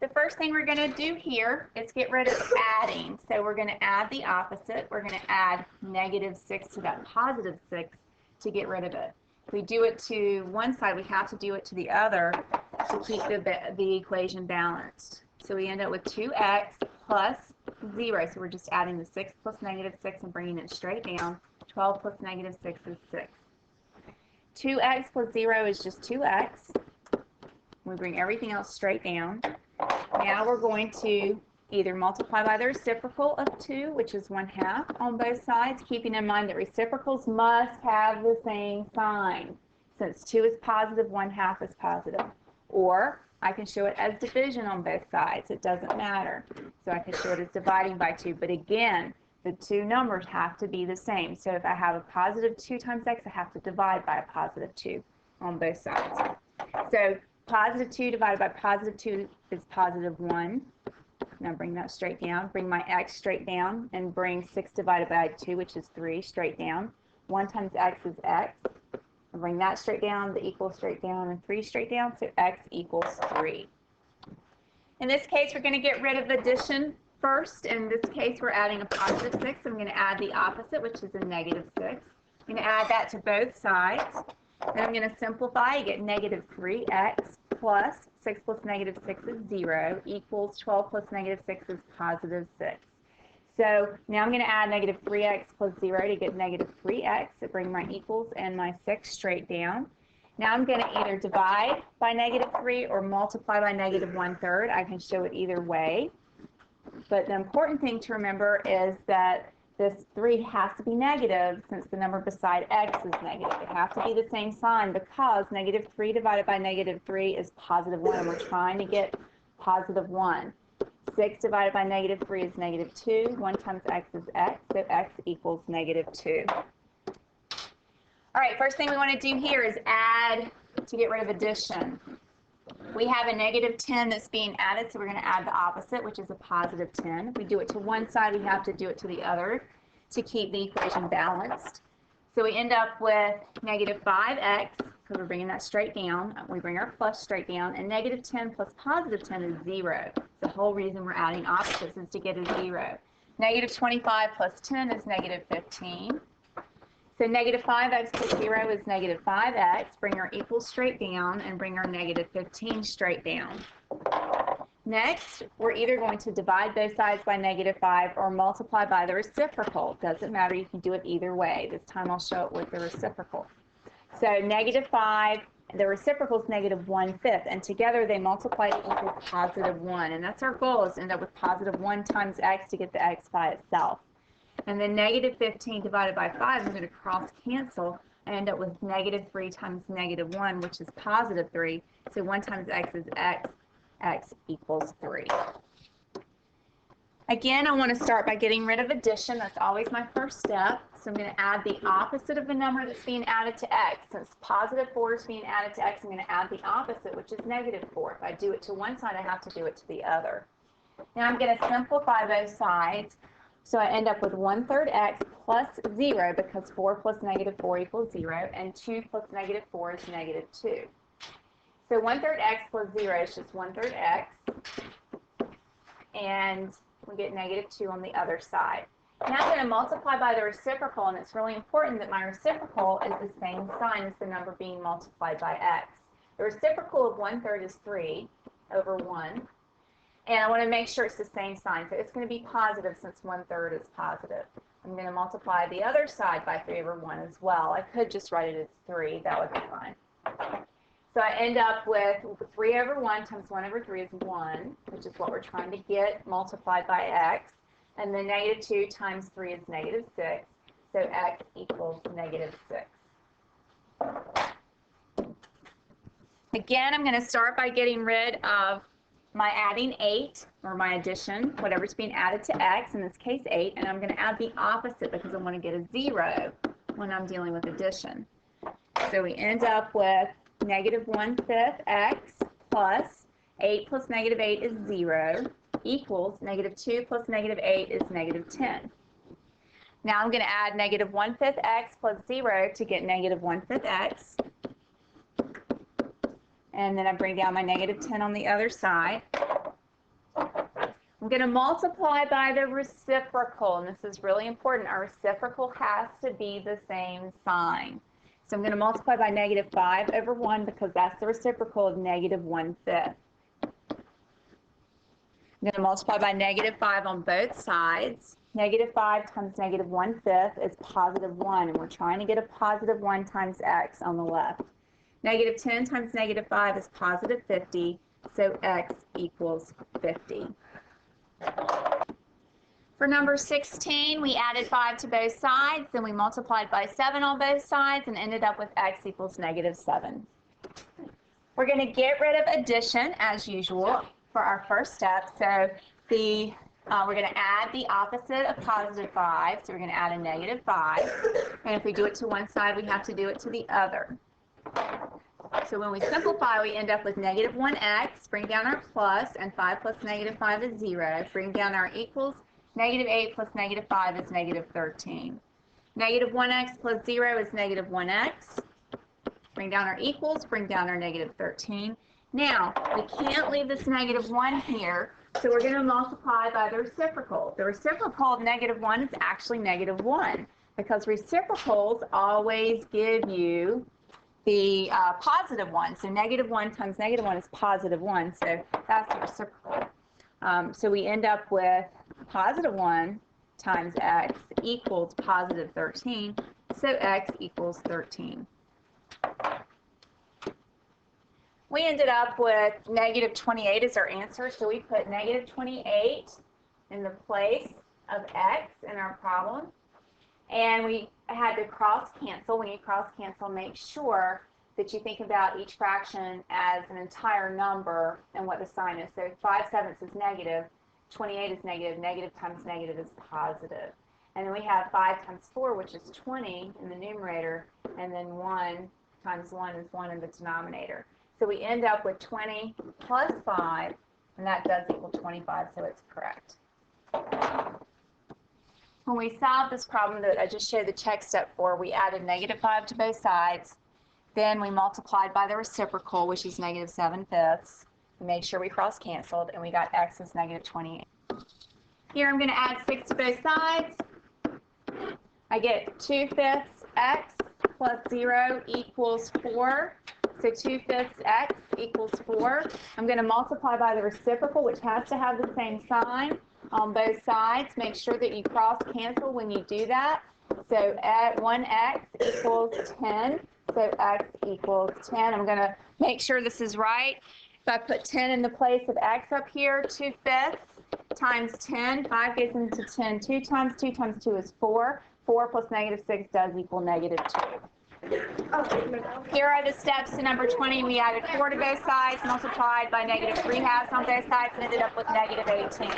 The first thing we're going to do here is get rid of adding. So we're going to add the opposite. We're going to add -6 to that +6 to get rid of it. If we do it to one side, we have to do it to the other to keep the equation balanced. So we end up with 2x plus 0. So we're just adding the 6 plus -6 and bringing it straight down. 12 plus -6 is 6. 2x plus 0 is just 2x. We bring everything else straight down. Now we're going to either multiply by the reciprocal of 2, which is 1/2 on both sides, keeping in mind that reciprocals must have the same sign. Since 2 is positive, 1/2 is positive. Or I can show it as division on both sides. It doesn't matter. So I can show it as dividing by 2. But again, the two numbers have to be the same. So if I have a positive 2 times x, I have to divide by a positive 2 on both sides. So positive 2 divided by positive 2 is positive 1. Now bring that straight down. Bring my x straight down and bring 6 divided by 2, which is 3, straight down. 1 times x is x. And bring that straight down, the equal straight down, and 3 straight down, so x equals 3. In this case, we're going to get rid of addition first. In this case, we're adding a +6. I'm going to add the opposite, which is a -6. I'm going to add that to both sides. Then I'm going to simplify. I get -3x plus 6 plus -6 is 0 equals 12 plus -6 is +6. So now I'm going to add -3x plus 0 to get -3x to bring my equals and my 6 straight down. Now I'm going to either divide by -3 or multiply by -1/3. I can show it either way. But the important thing to remember is that this 3 has to be negative since the number beside x is negative. It has to be the same sign because -3 divided by -3 is +1, and we're trying to get +1. 6 divided by -3 is -2. 1 times x is x, so x equals -2. All right, first thing we want to do here is add to get rid of addition. We have a -10 that's being added, so we're going to add the opposite, which is a +10. If we do it to one side, we have to do it to the other to keep the equation balanced. So we end up with -5x, because we're bringing that straight down. We bring our plus straight down, and -10 plus +10 is 0. The whole reason we're adding opposites is to get a 0. -25 plus 10 is -15. So -5x plus 0 is -5x. Bring our equals straight down and bring our -15 straight down. Next, we're either going to divide both sides by -5 or multiply by the reciprocal. Doesn't matter, you can do it either way. This time I'll show it with the reciprocal. So -5, the reciprocal is -1/5, and together they multiply to equal +1. And that's our goal, is to end up with +1 times x to get the x by itself. And then -15 divided by 5, I'm going to cross cancel. I end up with -3 times -1, which is +3. So 1 times x is x. X equals 3. Again, I want to start by getting rid of addition. That's always my first step. So I'm going to add the opposite of the number that's being added to x. Since +4 is being added to x, I'm going to add the opposite, which is -4. If I do it to one side, I have to do it to the other. Now I'm going to simplify both sides. So I end up with 1/3 x plus 0, because 4 plus -4 equals 0, and 2 plus -4 is -2. So 1/3 x plus 0 is just 1/3 x, and we get -2 on the other side. Now I'm going to multiply by the reciprocal, and it's really important that my reciprocal is the same sign as the number being multiplied by x. The reciprocal of 1/3 is 3 over 1, and I want to make sure it's the same sign. So it's going to be positive since 1/3 is positive. I'm going to multiply the other side by 3 over 1 as well. I could just write it as 3. That would be fine. So I end up with 3 over 1 times 1 over 3 is 1, which is what we're trying to get multiplied by x. And then -2 times 3 is -6. So x equals -6. Again, I'm going to start by getting rid of my adding 8, or my addition, whatever's being added to x, in this case 8, and I'm going to add the opposite because I want to get a 0 when I'm dealing with addition. So we end up with -1/5 x plus 8 plus -8 is 0 equals -2 plus -8 is -10. Now I'm going to add -1/5 x plus 0 to get -1/5 x. And then I bring down my -10 on the other side. I'm going to multiply by the reciprocal, and this is really important. Our reciprocal has to be the same sign. So I'm going to multiply by negative 5 over 1 because that's the reciprocal of negative 1/5. I'm going to multiply by negative 5 on both sides. Negative 5 times negative 1/5 is positive 1, and we're trying to get a positive 1 times x on the left. Negative 10 times negative 5 is positive 50, so x equals 50. For number 16, we added 5 to both sides, then we multiplied by 7 on both sides and ended up with x equals negative 7. We're going to get rid of addition, as usual, for our first step. So we're going to add the opposite of positive 5, so we're going to add a negative 5. And if we do it to one side, we have to do it to the other. So when we simplify, we end up with negative 1x, bring down our plus, and 5 plus negative 5 is 0. Bring down our equals, negative 8 plus negative 5 is negative 13. Negative 1x plus 0 is negative 1x. Bring down our equals, bring down our negative 13. Now, we can't leave this negative 1 here, so we're going to multiply by the reciprocal. The reciprocal of negative 1 is actually negative 1, because reciprocals always give you the positive 1. So negative 1 times negative 1 is positive 1, so that's the reciprocal. So we end up with positive 1 times x equals positive 13, so x equals 13. We ended up with negative 28 as our answer, so we put negative 28 in the place of x in our problem. And we had to cross cancel. When you cross cancel, make sure that you think about each fraction as an entire number and what the sign is. So 5/7 is negative, 28 is negative, negative times negative is positive. And then we have 5 times 4, which is 20 in the numerator, and then 1 times 1 is 1 in the denominator. So we end up with 20 plus 5, and that does equal 25, so it's correct. When we solved this problem that I just showed the check step for, we added negative 5 to both sides. Then we multiplied by the reciprocal, which is negative 7/5. We made sure we cross-canceled, and we got x is negative 28. Here I'm going to add 6 to both sides. I get 2/5 x plus 0 equals 4. So 2/5 x equals 4. I'm going to multiply by the reciprocal, which has to have the same sign on both sides. Make sure that you cross-cancel when you do that. So 1x equals 10. So x equals 10. I'm going to make sure this is right. If I put 10 in the place of x up here, 2/5 times 10, 5 goes into 10 2 times. 2 times 2 is 4. 4 plus negative 6 does equal negative 2. Here are the steps to number 20. We added 4 to both sides, multiplied by negative 3/2 on both sides, and ended up with negative 18.